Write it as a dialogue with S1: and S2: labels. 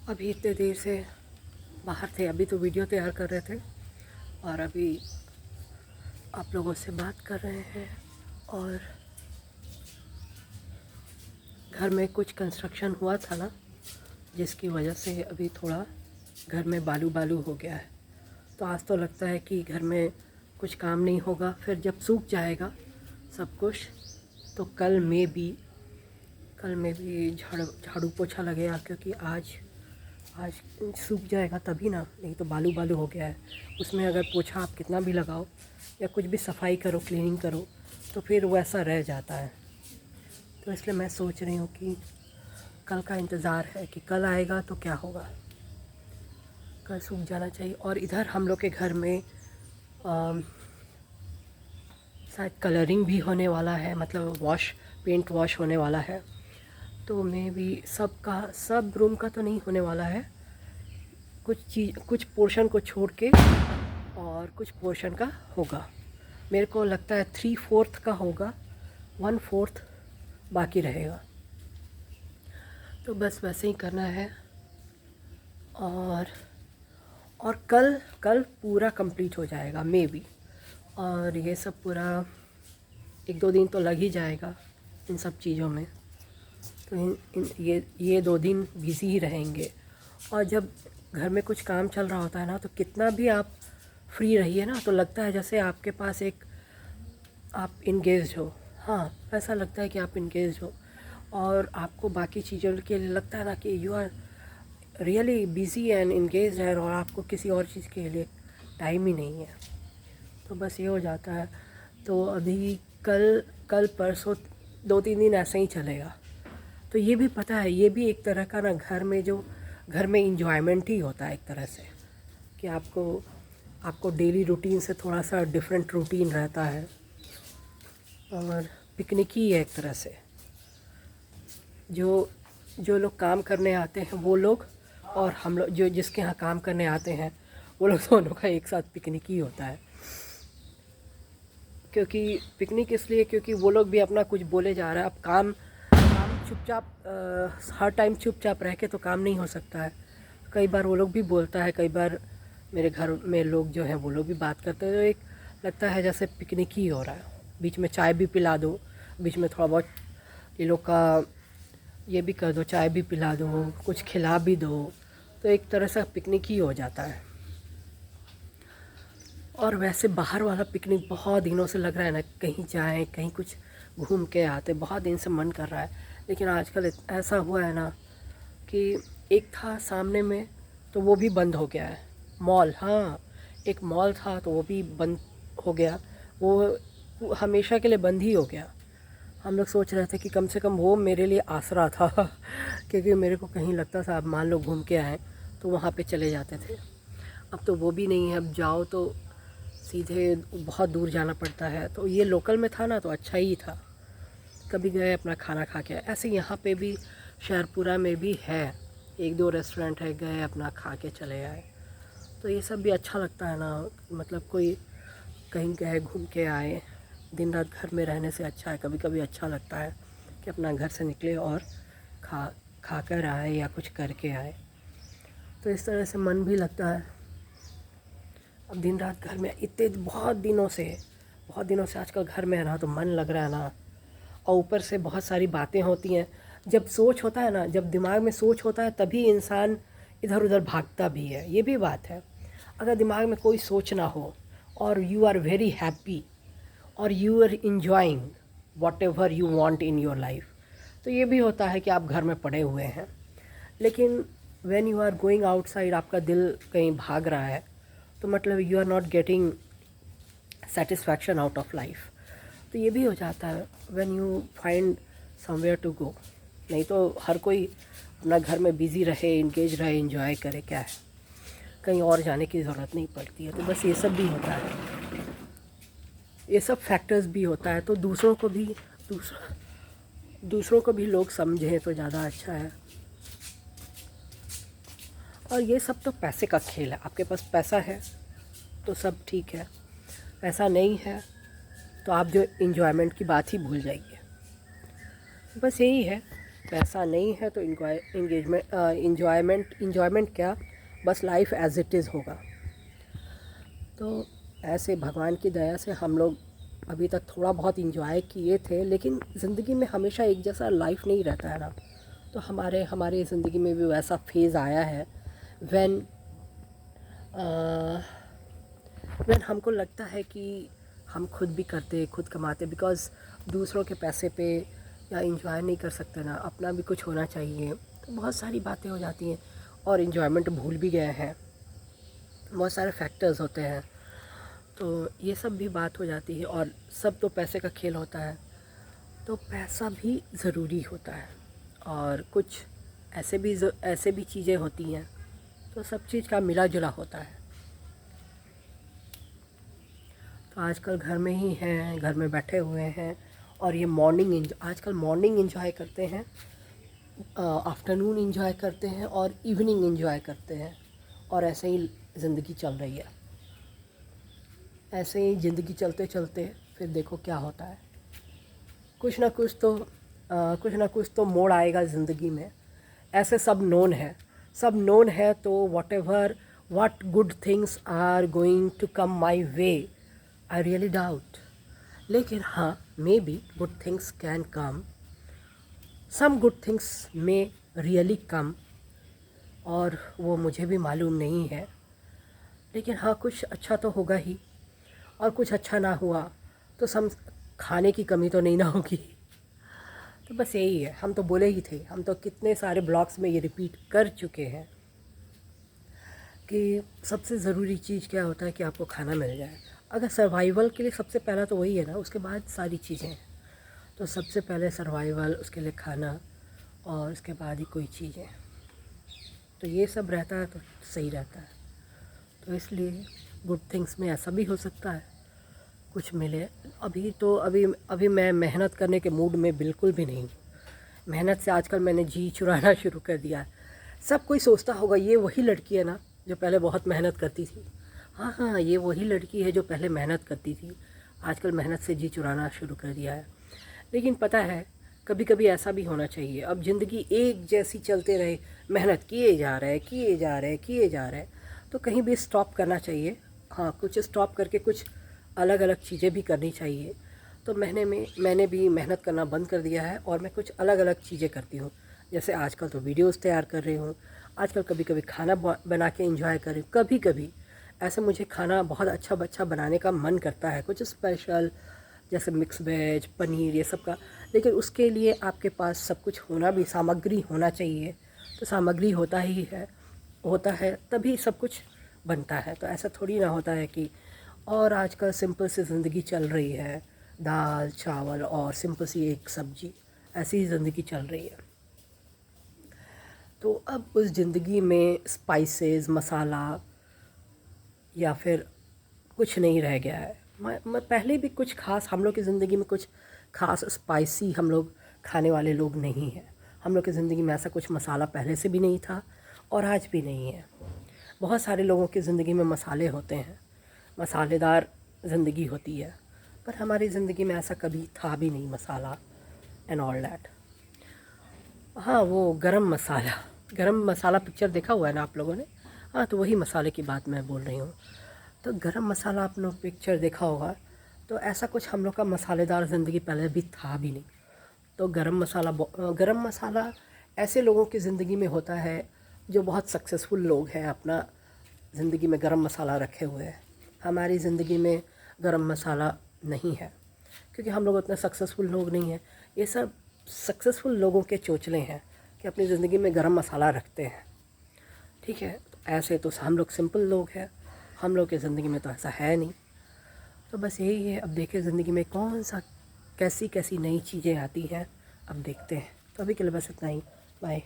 S1: अभी इतने देर से बाहर थे, अभी तो वीडियो तैयार कर रहे थे और अभी आप लोगों से बात कर रहे हैं। और घर में कुछ कंस्ट्रक्शन हुआ था ना, जिसकी वजह से अभी थोड़ा घर में बालू बालू हो गया है। तो आज तो लगता है कि घर में कुछ काम नहीं होगा, फिर जब सूख जाएगा सब कुछ तो कल में भी झाड़ू पोछा लगेगा, क्योंकि आज आज सूख जाएगा तभी ना, नहीं तो बालू बालू हो गया है। उसमें अगर पोछा आप कितना भी लगाओ या कुछ भी सफाई करो, क्लीनिंग करो, तो फिर वैसा रह जाता है। तो इसलिए मैं सोच रही हूँ कि कल का इंतज़ार है कि कल आएगा तो क्या होगा। कल सूख जाना चाहिए। और इधर हम लोग के घर में शायद कलरिंग भी होने वाला है, मतलब पेंट वॉश होने वाला है। तो मैं भी सब रूम का तो नहीं होने वाला है, कुछ पोर्शन को छोड़ के और कुछ पोर्शन का होगा। मेरे को लगता है 3/4 का होगा, 1/4 बाकी रहेगा। तो बस वैसे ही करना है। और कल पूरा कंप्लीट हो जाएगा मे बी। और ये सब पूरा 1-2 दिन तो लग ही जाएगा इन सब चीज़ों में। तो ये 2 दिन बिज़ी ही रहेंगे। और जब घर में कुछ काम चल रहा होता है ना, तो कितना भी आप फ्री रहिए ना, तो लगता है जैसे आपके पास आप इंगेज हो। हाँ, ऐसा लगता है कि आप इंगेज हो और आपको बाकी चीज़ों के लिए लगता है ना कि you are really busy and engage है, और आपको किसी और चीज़ के लिए टाइम ही नहीं है। तो बस ये हो जाता है। तो अभी कल परसों 2-3 दिन ऐसे ही चलेगा। तो ये भी पता है, ये भी एक तरह का ना घर में इंजॉयमेंट ही होता है एक तरह से, कि आपको डेली रूटीन से थोड़ा सा डिफरेंट रूटीन रहता है। और पिकनिक ही है एक तरह से। जो लोग काम करने आते हैं वो लोग, और हम लोग जो जिसके यहाँ काम करने आते हैं वो लोग, दोनों का एक साथ पिकनिक ही होता है। क्योंकि पिकनिक इसलिए क्योंकि वो लोग भी अपना कुछ बोले जा रहा है। अब काम चुपचाप हर टाइम चुपचाप रह के तो काम नहीं हो सकता है। कई बार वो लोग भी बोलता है, कई बार मेरे घर में लोग जो हैं वो लोग भी बात करते हैं। तो एक लगता है जैसे पिकनिक ही हो रहा है। बीच में चाय भी पिला दो, बीच में थोड़ा बहुत ये लोग का ये भी कर दो, चाय भी पिला दो, कुछ खिला भी दो, तो एक तरह से पिकनिक ही हो जाता है। और वैसे बाहर वाला पिकनिक बहुत दिनों से लग रहा है ना, कहीं जाएं, कहीं कुछ घूम के आते, बहुत दिन से मन कर रहा है। लेकिन आजकल ऐसा हुआ है ना कि एक था सामने में, तो वो भी बंद हो गया है। मॉल, हाँ, एक मॉल था तो वो भी बंद हो गया। वो हमेशा के लिए बंद ही हो गया। हम लोग सोच रहे थे कि कम से कम वो मेरे लिए आसरा था क्योंकि मेरे को कहीं लगता था अब मान लो घूम के आए तो वहाँ पे चले जाते थे। अब तो वो भी नहीं है। अब जाओ तो सीधे बहुत दूर जाना पड़ता है। तो ये लोकल में था ना तो अच्छा ही था, कभी गए अपना खाना खा के। ऐसे यहाँ पे भी शहरपुरा में भी है, 1-2 रेस्टोरेंट है, गए अपना खा के चले आए। तो ये सब भी अच्छा लगता है ना, मतलब कोई कहीं गए घूम के आए। दिन रात घर में रहने से अच्छा है, कभी कभी अच्छा लगता है कि अपना घर से निकले और खा कर आए या कुछ करके आए। तो इस तरह से मन भी लगता है। अब दिन रात घर में इतने बहुत दिनों से आजकल घर में है ना, तो मन लग रहा है ना। और ऊपर से बहुत सारी बातें होती हैं। जब सोच होता है ना, जब दिमाग में सोच होता है तभी इंसान इधर उधर भागता भी है, ये भी बात है। अगर दिमाग में कोई सोच ना हो और यू आर वेरी हैप्पी और you are enjoying whatever you want in your life, तो ये भी होता है कि आप घर में पड़े हुए हैं। लेकिन when you are going outside, आपका दिल कहीं भाग रहा है, तो मतलब you are not getting satisfaction out of life. तो ये भी हो जाता है when you find somewhere to go. नहीं तो हर कोई अपना घर में बिज़ी रहे, इंगेज रहे, इंजॉय करे, क्या है, कहीं और जाने की ज़रूरत नहीं पड़ती है। तो बस ये सब भी होता है, ये सब फैक्टर्स भी होता है। तो दूसरों को भी लोग समझें तो ज़्यादा अच्छा है। और ये सब तो पैसे का खेल है। आपके पास पैसा है तो सब ठीक है, पैसा नहीं है तो आप जो इन्जॉयमेंट की बात ही भूल जाइए। बस यही है पैसा नहीं है तो इंजॉयमेंट क्या, बस लाइफ एज इट इज़ होगा। तो ऐसे भगवान की दया से हम लोग अभी तक थोड़ा बहुत इंजॉय किए थे, लेकिन ज़िंदगी में हमेशा एक जैसा लाइफ नहीं रहता है ना। तो हमारे ज़िंदगी में भी वैसा फेज़ आया है व्हेन हमको लगता है कि हम खुद भी करते, खुद कमाते, बिकॉज़ दूसरों के पैसे पे या इंजॉय नहीं कर सकते ना, अपना भी कुछ होना चाहिए। तो बहुत सारी बातें हो जाती हैं और इंजॉयमेंट भूल भी गए हैं, बहुत सारे फैक्टर्स होते हैं। तो ये सब भी बात हो जाती है और सब तो पैसे का खेल होता है, तो पैसा भी ज़रूरी होता है। और कुछ ऐसे भी चीज़ें होती हैं, तो सब चीज़ का मिला जुला होता है। तो आजकल घर में ही हैं, घर में बैठे हुए हैं और ये आजकल मॉर्निंग इंजॉय करते हैं, आफ्टरनून इंजॉय करते हैं और इवनिंग इंजॉय करते हैं, और ऐसे ही ज़िंदगी चल रही है। ऐसे ही ज़िंदगी चलते चलते फिर देखो क्या होता है, कुछ ना कुछ तो मोड़ आएगा ज़िंदगी में। ऐसे सब नोन है, तो what good things are going to come my way, I really doubt. लेकिन हाँ, maybe good things can come, some good things may really come, और वो मुझे भी मालूम नहीं है। लेकिन हाँ, कुछ अच्छा तो होगा ही, और कुछ अच्छा ना हुआ तो खाने की कमी तो नहीं ना होगी। तो बस यही है, हम तो बोले ही थे, हम तो कितने सारे ब्लॉग्स में ये रिपीट कर चुके हैं कि सबसे ज़रूरी चीज़ क्या होता है कि आपको खाना मिल जाए। अगर सर्वाइवल के लिए सबसे पहला तो वही है ना, उसके बाद सारी चीज़ें हैं। तो सबसे पहले सर्वाइवल, उसके लिए खाना, और उसके बाद ही कोई चीज़ें। तो ये सब रहता है तो सही रहता है। तो इसलिए गुड थिंग्स में ऐसा भी हो सकता है कुछ मिले। अभी मैं मेहनत करने के मूड में बिल्कुल भी नहीं हूँ। मेहनत से आजकल मैंने जी चुराना शुरू कर दिया है। सब कोई सोचता होगा ये वही लड़की है ना जो पहले बहुत मेहनत करती थी। हाँ हाँ, ये वही लड़की है जो पहले मेहनत करती थी, आजकल मेहनत से जी चुराना शुरू कर दिया है। लेकिन पता है, कभी कभी ऐसा भी होना चाहिए। अब ज़िंदगी एक जैसी चलते रहे, मेहनत किए जा रहे, तो कहीं भी स्टॉप करना चाहिए। हाँ, कुछ स्टॉप करके कुछ अलग अलग चीज़ें भी करनी चाहिए। तो मैंने भी मेहनत करना बंद कर दिया है और मैं कुछ अलग अलग चीज़ें करती हूँ। जैसे आजकल तो वीडियोस तैयार कर रही हूँ, आजकल कभी कभी खाना बना के एंजॉय कर रही हूँ। कभी कभी ऐसे मुझे खाना बहुत अच्छा बनाने का मन करता है, कुछ स्पेशल, जैसे मिक्स वेज, पनीर, ये सब का। लेकिन उसके लिए आपके पास सब कुछ होना भी, सामग्री होना चाहिए। तो सामग्री होता है तभी सब कुछ बनता है। तो ऐसा थोड़ी ना होता है कि, और आजकल सिंपल सी ज़िंदगी चल रही है, दाल चावल और सिंपल सी एक सब्जी, ऐसी ही ज़िंदगी चल रही है। तो अब उस ज़िंदगी में स्पाइसेस, मसाला या फिर कुछ नहीं रह गया है। मैं पहले भी कुछ ख़ास, हम लोग की ज़िंदगी में कुछ ख़ास स्पाइसी हम लोग खाने वाले लोग नहीं हैं। हम लोग की ज़िंदगी में ऐसा कुछ मसाला पहले से भी नहीं था और आज भी नहीं है। बहुत सारे लोगों की ज़िंदगी में मसाले होते हैं, मसालेदार ज़िंदगी होती है, पर हमारी ज़िंदगी में ऐसा कभी था भी नहीं, मसाला एंड ऑल दैट। हाँ, वो गरम मसाला पिक्चर देखा हुआ है ना आप लोगों ने? हाँ, तो वही मसाले की बात मैं बोल रही हूँ। तो गरम मसाला आप लोग पिक्चर देखा होगा, तो ऐसा कुछ हम लोग का मसालेदार ज़िंदगी पहले भी था भी नहीं। तो गरम मसाला ऐसे लोगों की ज़िंदगी में होता है जो बहुत सक्सेसफुल लोग हैं, अपना ज़िंदगी में गरम मसाला रखे हुए हैं। हमारी ज़िंदगी में गरम मसाला नहीं है, क्योंकि हम लोग उतने सक्सेसफुल लोग नहीं हैं। ये सब सक्सेसफुल लोगों के चोचले हैं कि अपनी ज़िंदगी में गरम मसाला रखते हैं। ठीक है, तो ऐसे तो हम लोग सिंपल लोग हैं, हम लोग की ज़िंदगी में तो ऐसा है नहीं। तो बस यही है, अब देखिए ज़िंदगी में कैसी कैसी नई चीज़ें आती हैं, अब देखते हैं। तो अभी के लिए बस इतना ही, बाय।